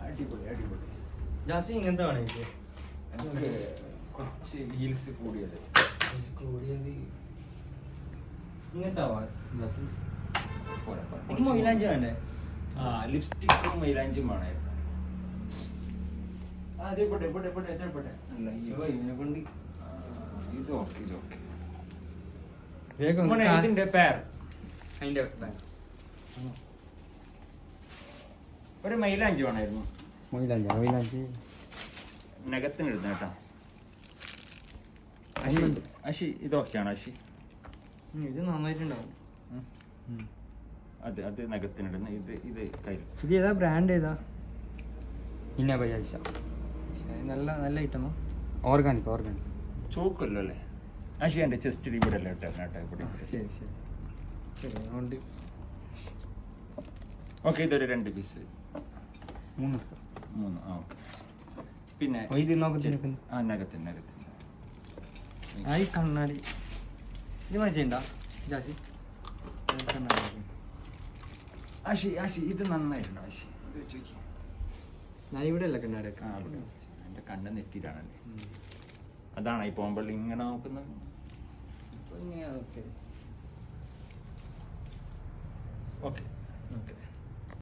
അടിപൊളി അടിപൊളി. ജാസി ഇങ്ങനത്തെ വേണം എനിക്ക്. നമുക്ക് കുറച്ച് ഹീൽസ് കൂടിയത് ഇങ്ങനത്തെ ആവാം ജാസി. പോരാ പോരാ. എനിക്ക് മൈലാഞ്ചി വേണ്ടേ? ആ ലിപ്സ്റ്റിക്കും മൈലാഞ്ചും വേണമായിരുന്നു. അതെ പോട്ടെ പോട്ടെ പോട്ടെ എത്ര പോട്ടെ. അല്ല ഇതിനെ കൊണ്ട് ഇത് ഓക്കെ ഇത് ഓക്കെ. വേഗം ഇതിന്റെ പേർ അതിന്റെ ഒരു മൈലാഞ്ചി വേണമായിരുന്നു. മൈലാഞ്ചി നഖത്തിന് ഇടുന്ന കേട്ടോ. അശി ഇതൊക്കെയാണോ അശി? ഇത് നന്നായിട്ടുണ്ടാവും. അത് അത് നഖത്തിനിടുന്ന ഇത് ഇത് കയ്യിൽ. ഇത് ഏതാ ബ്രാൻഡ് ഏതാ? ഇന്ന ബജാജ്. നല്ല നല്ല ഐറ്റമാ. ഓർഗാനിക് ചോക്കല്ലോ അല്ലേ? അശി എൻ്റെ ചെസ്റ്റ് ഇവിടെ അല്ലേ കേട്ടോ ഇവിടെ. ശരി ശരി ശരി. അതുകൊണ്ട് ഓക്കെ ഇതൊരു 2 പീസ് 3. ആ ഓക്കെ. പിന്നെ ഇത് നോക്കത്തിന് ആ നഖത്തിന് ഈ കണ്ണാടി ഇത് മനസ്സിലുണ്ടാ ജാസി? കണ്ണാടി അശി അശി ഇത് നന്നായിട്ടുണ്ടോ അശി? ഇത് വെച്ച് ഞാൻ ഇവിടെ അല്ല കണ്ണാടിയൊക്കെ. ആ അവിടെ എൻ്റെ കണ്ണ് നെറ്റിയിലാണല്ലേ. അതാണ് ഈ പോമ്പള്ളി ഇങ്ങനെ നോക്കുന്നത്. ഓക്കെ